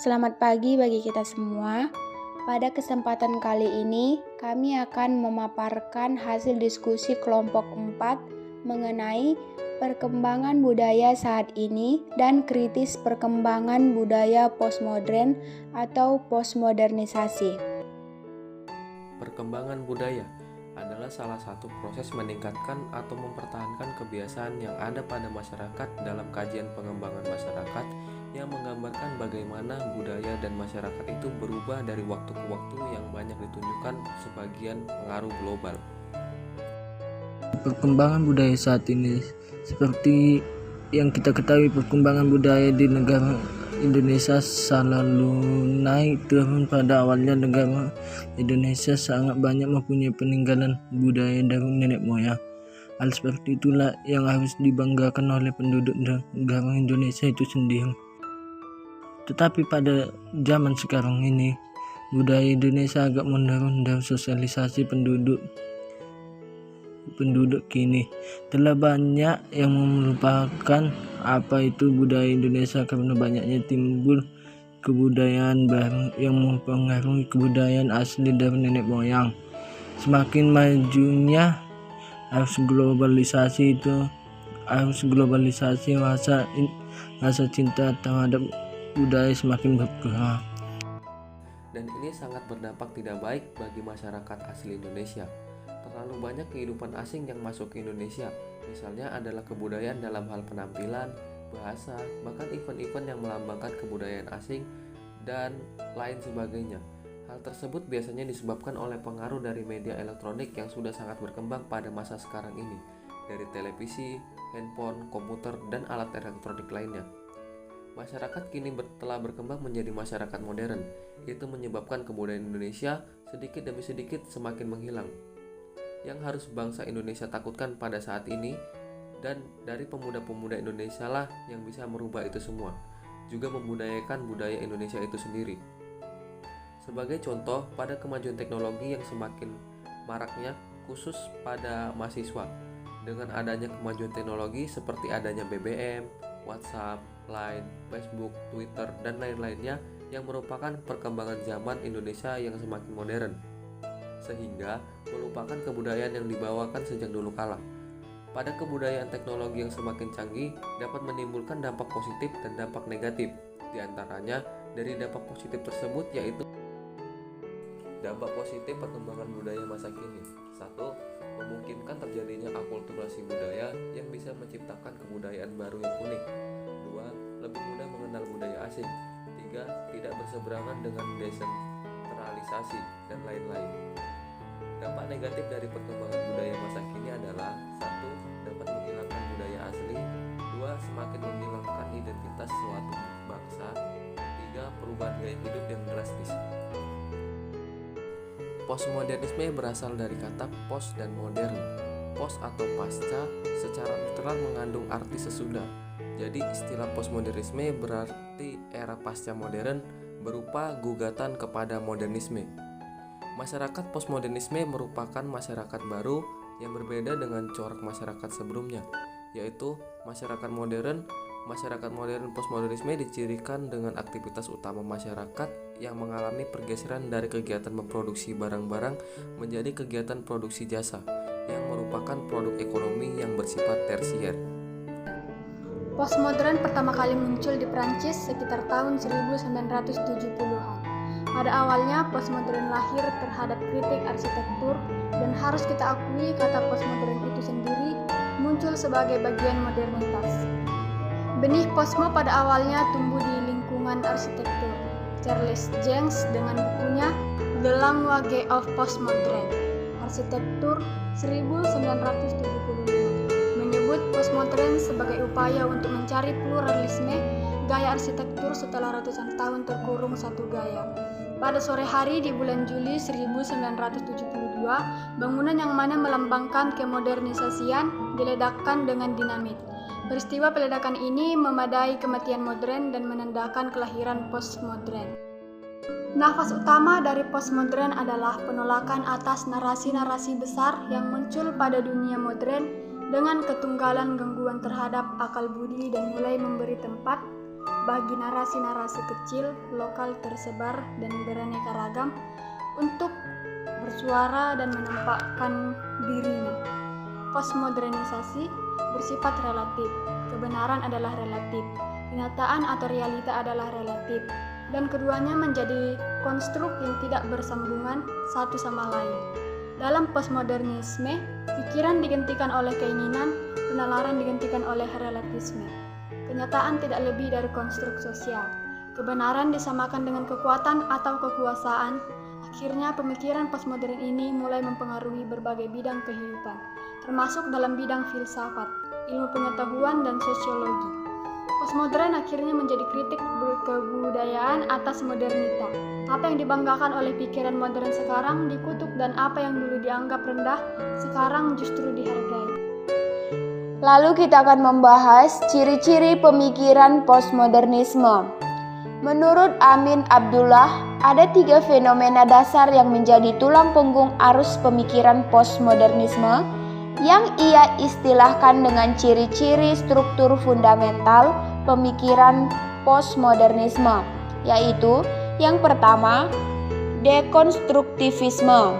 Selamat pagi bagi kita semua. Pada kesempatan kali ini, kami akan memaparkan hasil diskusi kelompok 4 mengenai perkembangan budaya saat ini dan kritis perkembangan budaya postmodern atau postmodernisasi. Perkembangan budaya adalah salah satu proses meningkatkan atau mempertahankan kebiasaan yang ada pada masyarakat dalam kajian pengembangan masyarakat yang menggambarkan bagaimana budaya dan masyarakat itu berubah dari waktu ke waktu yang banyak ditunjukkan sebagian pengaruh global. Perkembangan budaya saat ini, seperti yang kita ketahui, perkembangan budaya di negara Indonesia selalu naik turun. Pada awalnya negara Indonesia sangat banyak mempunyai peninggalan budaya dari nenek moyang. Hal seperti itulah yang harus dibanggakan oleh penduduk negara Indonesia itu sendiri. Tetapi pada zaman sekarang ini, budaya Indonesia agak menurun dari sosialisasi penduduk kini. Telah banyak yang melupakan apa itu budaya Indonesia karena banyaknya timbul kebudayaan baru yang mempengaruhi kebudayaan asli dari nenek moyang. Semakin majunya globalisasi rasa cinta terhadap budaya semakin berkurang. Dan ini sangat berdampak tidak baik bagi masyarakat asli Indonesia. Terlalu banyak kehidupan asing yang masuk ke Indonesia. Misalnya adalah kebudayaan dalam hal penampilan, bahasa, bahkan event-event yang melambangkan kebudayaan asing dan lain sebagainya. Hal tersebut biasanya disebabkan oleh pengaruh dari media elektronik yang sudah sangat berkembang pada masa sekarang ini, dari televisi, handphone, komputer, dan alat elektronik lainnya. Masyarakat kini telah berkembang menjadi masyarakat modern. Itu menyebabkan kebudayaan Indonesia sedikit demi sedikit semakin menghilang. Yang harus bangsa Indonesia takutkan pada saat ini, dan dari pemuda-pemuda Indonesia lah yang bisa merubah itu semua, juga membudayakan budaya Indonesia itu sendiri. Sebagai contoh, pada kemajuan teknologi yang semakin maraknya khusus pada mahasiswa, dengan adanya kemajuan teknologi seperti adanya BBM, WhatsApp, Line, Facebook, Twitter, dan lain-lainnya yang merupakan perkembangan zaman Indonesia yang semakin modern, sehingga melupakan kebudayaan yang dibawakan sejak dulu kala. Pada kebudayaan teknologi yang semakin canggih dapat menimbulkan dampak positif dan dampak negatif. Di antaranya dari dampak positif tersebut yaitu dampak positif perkembangan budaya masa kini. 1. Memungkinkan terjadinya akulturasi budaya yang bisa menciptakan kebudayaan baru yang unik. 2. Lebih mudah mengenal budaya asing. 3. Tidak berseberangan dengan desentralisasi dan lain-lain. Dampak negatif dari perkembangan budaya masa kini adalah 1. Dapat menghilangkan budaya asli. 2. Semakin menghilangkan identitas suatu bangsa. 3. Perubahan gaya hidup yang drastis. Postmodernisme berasal dari kata post dan modern. Post atau pasca secara literal mengandung arti sesudah. Jadi istilah postmodernisme berarti era pasca modern berupa gugatan kepada modernisme. Masyarakat postmodernisme merupakan masyarakat baru yang berbeda dengan corak masyarakat sebelumnya, yaitu masyarakat modern. Masyarakat modern postmodernisme dicirikan dengan aktivitas utama masyarakat yang mengalami pergeseran dari kegiatan memproduksi barang-barang menjadi kegiatan produksi jasa, yang merupakan produk ekonomi yang bersifat tersier. Postmodern pertama kali muncul di Prancis sekitar tahun 1970-an. Pada awalnya, postmodern lahir terhadap kritik arsitektur, dan harus kita akui kata postmodern itu sendiri muncul sebagai bagian modernitas. Benih posmo pada awalnya tumbuh di lingkungan arsitektur. Charles Jeannes dengan bukunya The Language of Postmodern, Arsitektur 1975, menyebut postmodern sebagai upaya untuk mencari pluralisme gaya arsitektur setelah ratusan tahun terkurung satu gaya. Pada sore hari di bulan Juli 1972, bangunan yang mana melambangkan kemodernisasian diledakkan dengan dinamit. Peristiwa peledakan ini memadai kematian modern dan menandakan kelahiran postmodern. Nafas utama dari postmodern adalah penolakan atas narasi-narasi besar yang muncul pada dunia modern dengan ketunggalan gangguan terhadap akal budi dan mulai memberi tempat bagi narasi-narasi kecil, lokal tersebar dan beraneka ragam untuk bersuara dan menampakkan dirinya. Postmodernisasi bersifat relatif. Kebenaran adalah relatif. Kenyataan atau realita adalah relatif. Dan keduanya menjadi konstruk yang tidak bersambungan satu sama lain. Dalam postmodernisme, pikiran digantikan oleh keinginan, penalaran digantikan oleh relativisme. Kenyataan tidak lebih dari konstruk sosial. Kebenaran disamakan dengan kekuatan atau kekuasaan. Akhirnya pemikiran postmodern ini mulai mempengaruhi berbagai bidang kehidupan, termasuk dalam bidang filsafat, ilmu pengetahuan, dan sosiologi. Postmodern akhirnya menjadi kritik kebudayaan atas modernita. Apa yang dibanggakan oleh pikiran modern sekarang dikutuk dan apa yang dulu dianggap rendah sekarang justru dihargai. Lalu kita akan membahas ciri-ciri pemikiran postmodernisme. Menurut Amin Abdullah, ada 3 fenomena dasar yang menjadi tulang punggung arus pemikiran postmodernisme yang ia istilahkan dengan ciri-ciri struktur fundamental pemikiran postmodernisme, yaitu yang pertama, dekonstruktivisme.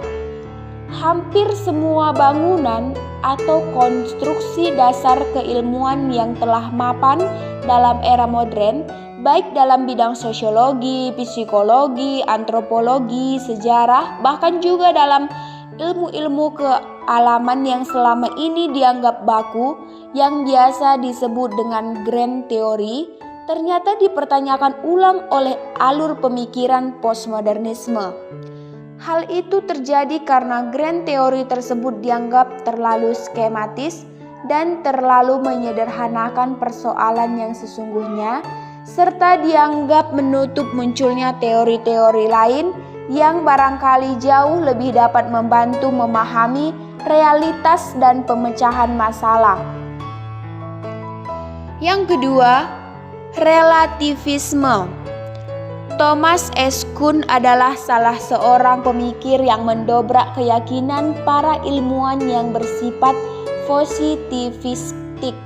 Hampir semua bangunan atau konstruksi dasar keilmuan yang telah mapan dalam era modern, baik dalam bidang sosiologi, psikologi, antropologi, sejarah, bahkan juga dalam ilmu-ilmu kealaman yang selama ini dianggap baku, yang biasa disebut dengan grand theory, ternyata dipertanyakan ulang oleh alur pemikiran postmodernisme. Hal itu terjadi karena grand theory tersebut dianggap terlalu skematis dan terlalu menyederhanakan persoalan yang sesungguhnya, serta dianggap menutup munculnya teori-teori lain yang barangkali jauh lebih dapat membantu memahami realitas dan pemecahan masalah. Yang kedua, relativisme. Thomas S. Kuhn adalah salah seorang pemikir yang mendobrak keyakinan para ilmuwan yang bersifat positivistik.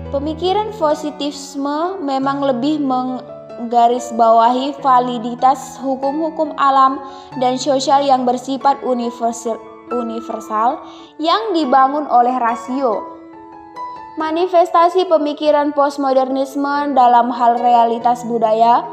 Pemikiran positivisme memang lebih menggarisbawahi validitas hukum-hukum alam dan sosial yang bersifat universal yang dibangun oleh rasio. Manifestasi pemikiran postmodernisme dalam hal realitas budaya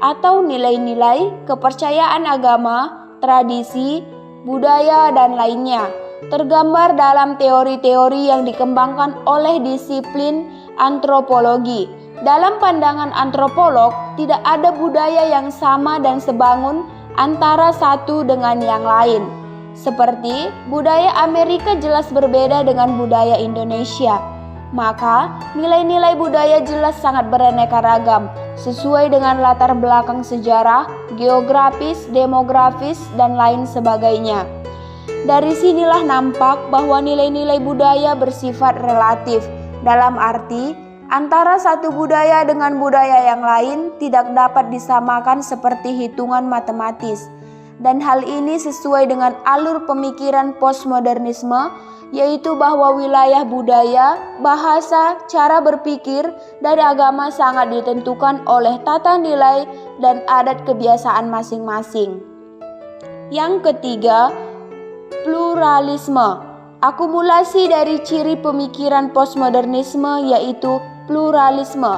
atau nilai-nilai, kepercayaan agama, tradisi, budaya, dan lainnya tergambar dalam teori-teori yang dikembangkan oleh disiplin antropologi. Dalam pandangan antropolog, tidak ada budaya yang sama dan sebangun antara satu dengan yang lain. Seperti budaya Amerika jelas berbeda dengan budaya Indonesia. Maka, nilai-nilai budaya jelas sangat beraneka ragam, sesuai dengan latar belakang sejarah, geografis, demografis, dan lain sebagainya. Dari sinilah nampak bahwa nilai-nilai budaya bersifat relatif, dalam arti antara satu budaya dengan budaya yang lain tidak dapat disamakan seperti hitungan matematis. Dan hal ini sesuai dengan alur pemikiran postmodernisme, yaitu bahwa wilayah budaya, bahasa, cara berpikir, dan agama sangat ditentukan oleh tata nilai dan adat kebiasaan masing-masing. Yang ketiga, pluralisme. Akumulasi dari ciri pemikiran postmodernisme yaitu pluralisme.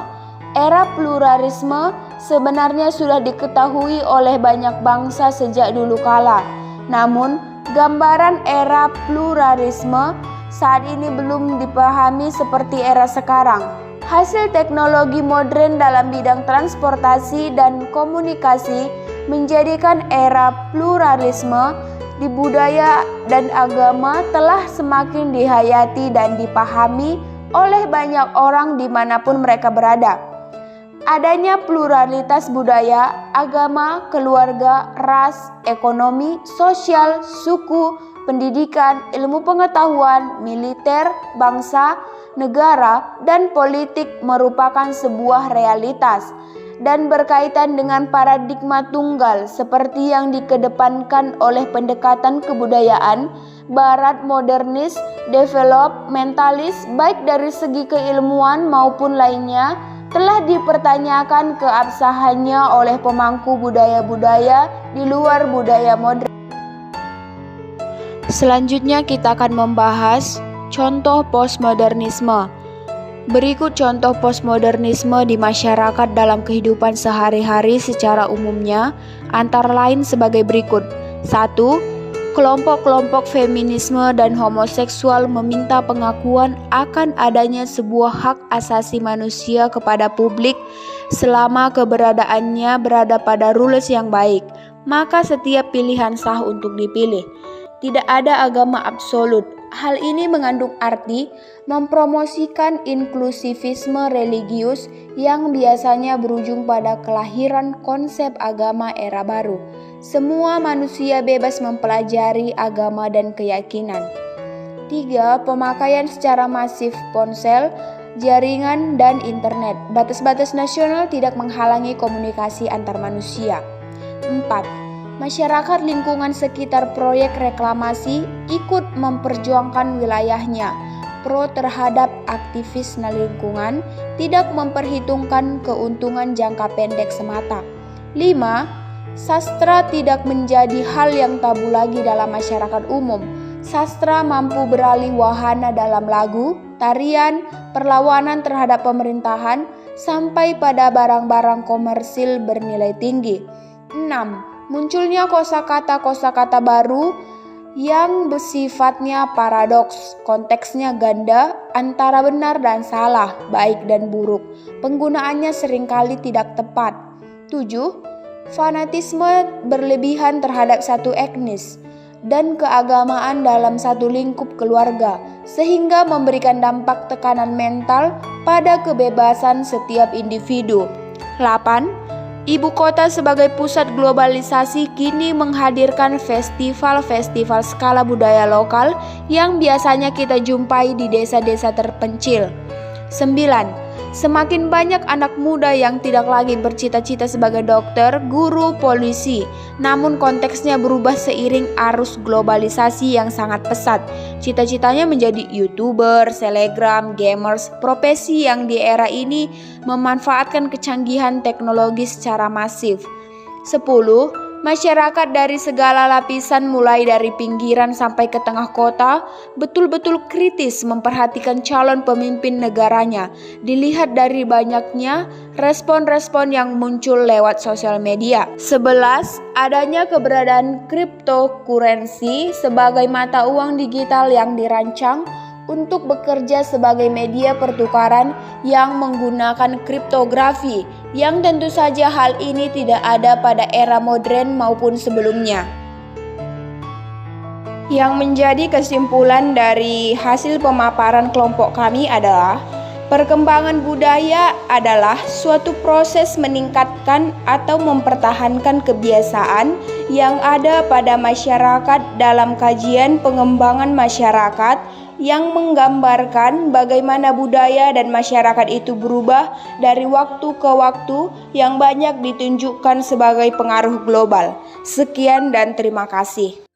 Era pluralisme sebenarnya sudah diketahui oleh banyak bangsa sejak dulu kala. Namun, gambaran era pluralisme saat ini belum dipahami seperti era sekarang. Hasil teknologi modern dalam bidang transportasi dan komunikasi menjadikan era pluralisme di budaya dan agama telah semakin dihayati dan dipahami oleh banyak orang dimanapun mereka berada. Adanya pluralitas budaya, agama, keluarga, ras, ekonomi, sosial, suku, pendidikan, ilmu pengetahuan, militer, bangsa, negara, dan politik merupakan sebuah realitas dan berkaitan dengan paradigma tunggal seperti yang dikedepankan oleh pendekatan kebudayaan barat modernis, developmentalis, baik dari segi keilmuan maupun lainnya, telah dipertanyakan keabsahannya oleh pemangku budaya-budaya di luar budaya modern. Selanjutnya kita akan membahas contoh postmodernisme. Berikut contoh postmodernisme di masyarakat dalam kehidupan sehari-hari secara umumnya, antara lain sebagai berikut. 1. Kelompok-kelompok feminisme dan homoseksual meminta pengakuan akan adanya sebuah hak asasi manusia kepada publik selama keberadaannya berada pada rules yang baik, maka setiap pilihan sah untuk dipilih. Tidak ada agama absolut. Hal ini mengandung arti mempromosikan inklusivisme religius yang biasanya berujung pada kelahiran konsep agama era baru. Semua manusia bebas mempelajari agama dan keyakinan. 3. Pemakaian secara masif ponsel, jaringan, dan internet. Batas-batas nasional tidak menghalangi komunikasi antar manusia. 4. Masyarakat lingkungan sekitar proyek reklamasi ikut memperjuangkan wilayahnya. Pro terhadap aktivis lingkungan, tidak memperhitungkan keuntungan jangka pendek semata. 5. Sastra tidak menjadi hal yang tabu lagi dalam masyarakat umum. Sastra mampu beralih wahana dalam lagu, tarian, perlawanan terhadap pemerintahan, sampai pada barang-barang komersil bernilai tinggi. 6. Munculnya kosakata-kosakata baru yang bersifatnya paradoks, konteksnya ganda antara benar dan salah, baik dan buruk. Penggunaannya seringkali tidak tepat. 7. Fanatisme berlebihan terhadap satu etnis dan keagamaan dalam satu lingkup keluarga, sehingga memberikan dampak tekanan mental pada kebebasan setiap individu. 8. Ibu kota sebagai pusat globalisasi kini menghadirkan festival-festival skala budaya lokal yang biasanya kita jumpai di desa-desa terpencil. 9. Semakin banyak anak muda yang tidak lagi bercita-cita sebagai dokter, guru, polisi, namun konteksnya berubah seiring arus globalisasi yang sangat pesat. Cita-citanya menjadi YouTuber, selebgram, gamers, profesi yang di era ini memanfaatkan kecanggihan teknologi secara masif. 10. Masyarakat dari segala lapisan mulai dari pinggiran sampai ke tengah kota betul-betul kritis memperhatikan calon pemimpin negaranya. Dilihat dari banyaknya respon-respon yang muncul lewat sosial media. 11. Adanya keberadaan cryptocurrency sebagai mata uang digital yang dirancang untuk bekerja sebagai media pertukaran yang menggunakan kriptografi, yang tentu saja hal ini tidak ada pada era modern maupun sebelumnya. Yang menjadi kesimpulan dari hasil pemaparan kelompok kami adalah perkembangan budaya adalah suatu proses meningkatkan atau mempertahankan kebiasaan yang ada pada masyarakat dalam kajian pengembangan masyarakat yang menggambarkan bagaimana budaya dan masyarakat itu berubah dari waktu ke waktu yang banyak ditunjukkan sebagai pengaruh global. Sekian dan terima kasih.